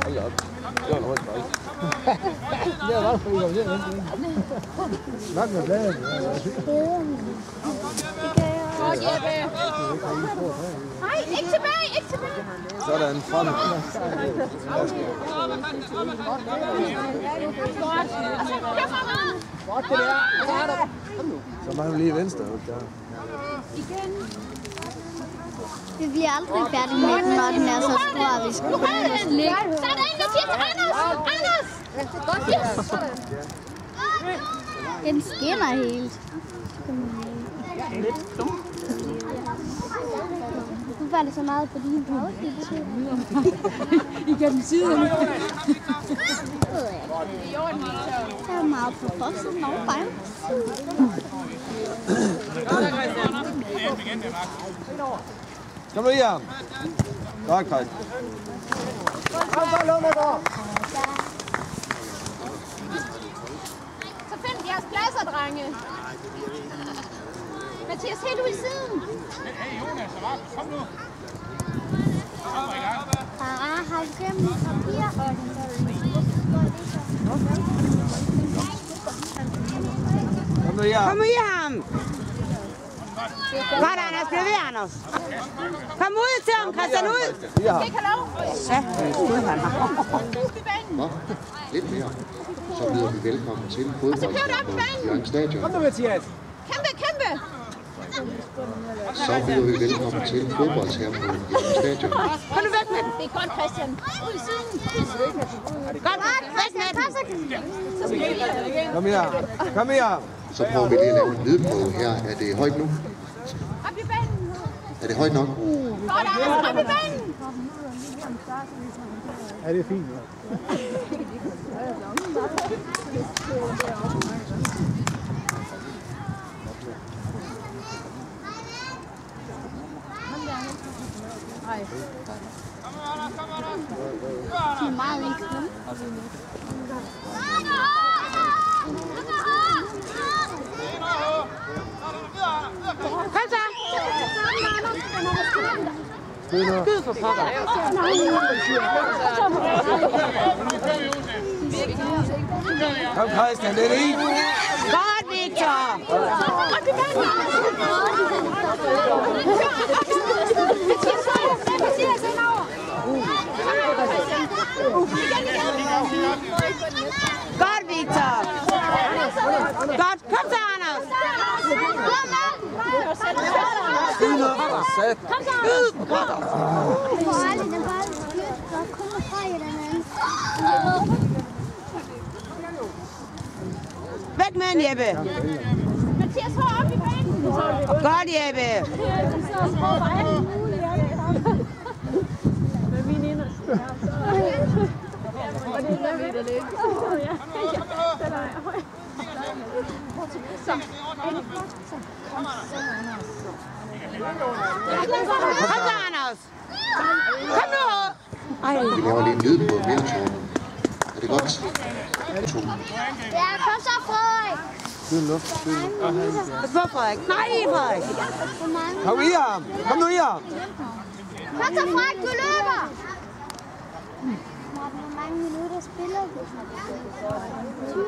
Hold op. Det var en hurtig bold. Det var ret fri, og det er nok med bladet. Nej, ikke tilbage, ikke tilbage. Sådan, frem. Godt det der. Så mangler lige venstre. Igen. Vi bliver aldrig færdige med den, når den er så stor, vi skal kunne os ligge. Sådan, Mathias! Anders! Anders! Den skinner helt. Nu var det så meget på din pause. Igennem siden. Det er meget på forsiden og bare. Kom nu, Jan. Godt, Kaj. Kom så, lad mig gå. Så find jeres pladser, drenge. Mathias, helt ud i siden. Hey, Jonas, kom nu. Kom i gang. Har du gennem papir? Kom nu, Jan. Kom i ham! Godt, Anders. Bliv ved, Anders. Kom ud til ham, Christian, ud! Ja. Ikke have lov. Ja, skud han. Nå, lidt mere. Så byder vi velkommen til fodbold på Jørgen Stadion. Kom nu, Mathias. Kæmpe, kæmpe. Så byder vi velkommen til fodbold her på Jørgen Stadion. Kom nu væk med den. Det er godt, Christian. Ud i siden. Godt, væk med den. Kom her. Kom her. Så prøver vi lige at lave en lydprøve her. Er det højt nu? Op i banen. Er det højt nok? Godt, Anders. Op i banen. Ja, det er fint. De er meget ikke. Kom så! Skyd for pokker. Kom Christian, det er det. Godt, Victor! Godt, Victor! Godt, kom så, Anders! Skyd ned fra sæt. Skyd for pokker! Væk med den, Jeppe! Mathias, hår op i banen. Godt, Jeppe! Kom så, Anders! Kom nu! Vi laver lige en lyd på mellemtårnen. Er det godt? Ja, kom så, Frederik. Skyd luft. Hvor, Frederik? Nej, Frederik! Kom i ham. Kom nu i ham. Kom så, Frederik, du løber. Hvor mange minutter spiller du? 20.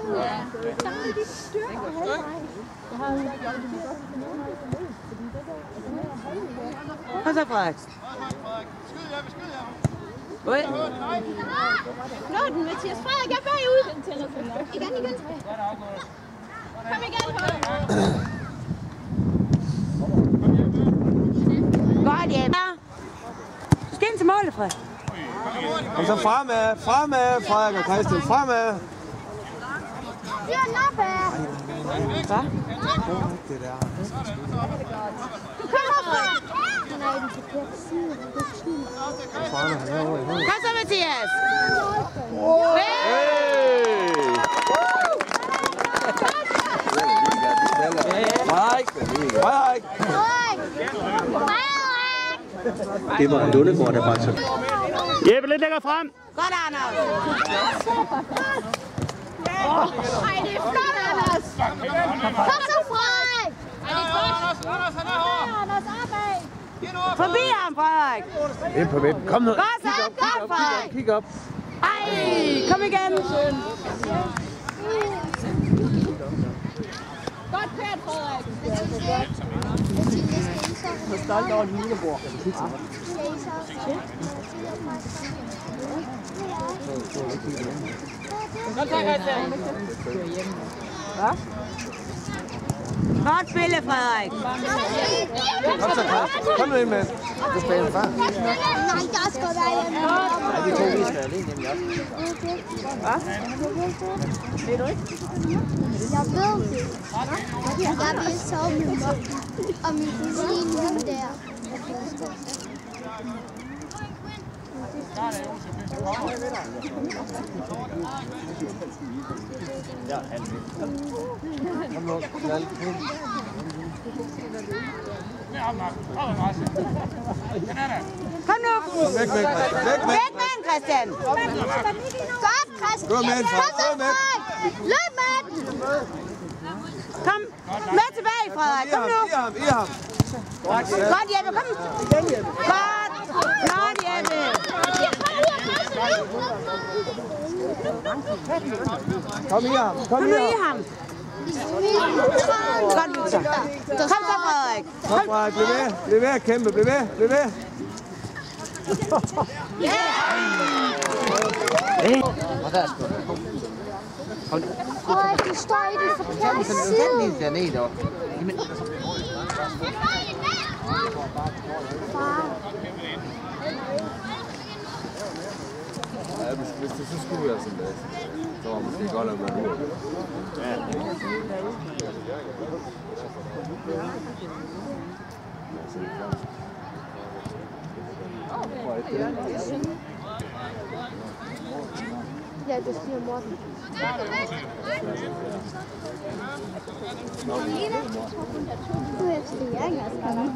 Kom så, Frederik. Ui. Nå, den Mathias. Frederik er bagud. Igen. Kom igen, Godt, Jeppe. Du skal ind til målet, Frederik. Og så fremad, Frederik og Christian, fremad. Fyr den op af. Hvad? Det der. Du kommer, Frederik. Den er i den forkerte side. Kom så, Mathias. Frederik. Det var Lundegård, der var så. Jeppe, lidt længere frem. Godt, Anders. Ej, det er flot, Anders. Kom så, Frederik. Ej, det er godt. Anders, opad. Forbi ham, Frederik. Ind på midten. Kom nu. Godt så, godt, Frederik. Kig op. Ej, kom igen. Godt kørt, Frederik. Jeg er stolt over din lillebror. Godt spille, Frederik. Kom så, Christian. Kom nu ind med. Du spiller far. Nej, der skal være hjemme. Nej, de to vi skal alene hjemme også. Ved du ikke? Jeg ved det. Jeg vil sove med mig og min kusine nu der. Ja, han Kom nu. Knald. Kom nu. Væk med, Christian. Væk med. Væk med den, Christian. Godt, Christian. Gå med, Frederik. Kom så, Gå med. Frederik. Løb med den. Kom med tilbage, Frederik. Kom nu. I ham. Godt, Jeppe. Kom. Godt. Godt, Jeppe. Kom i ham. Kom nu i ham. Godt, Victor. Kom så, Frederik. Kom, Frederik. Bliv ved. Bliv ved at kæmpe. Bliv ved. Bliv ved. Frederik, du står i den forkerte side. dernede deroppe. Ja, hvis det så skulle være sådan det. Så var måske godt at være ude. Ja, det siger Morten. Du er efter jeg også kommet.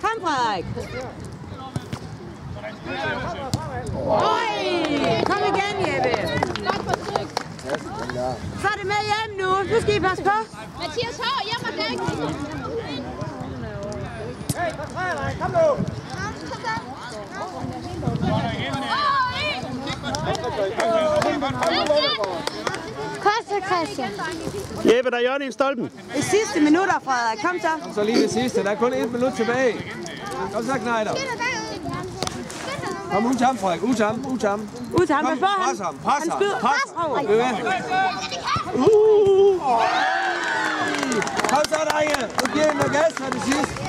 Kom, Frederik. Oj, kom igen, Jeppe. Så er det med hjem nu. Nu skal I passe på. Mathias Hår, hjem og dæk. Hey, Frederik, kom nu! Koster Christian. Jeppe, der er hjørne i stolpen. I sidste minutter, Frederik. Kom så. Så lige det sidste. Der er kun 1 minut tilbage. Kom så, Knejder. Kom ud til ham, Frederik. Ud til ham. Ud til ham. Kom, Pas på ham. pres ham. Pres Han ham. skyder. Pres ham. Pres. Bliv ved. Kom så, drenge. Nu giver I noget gas, når det sidste.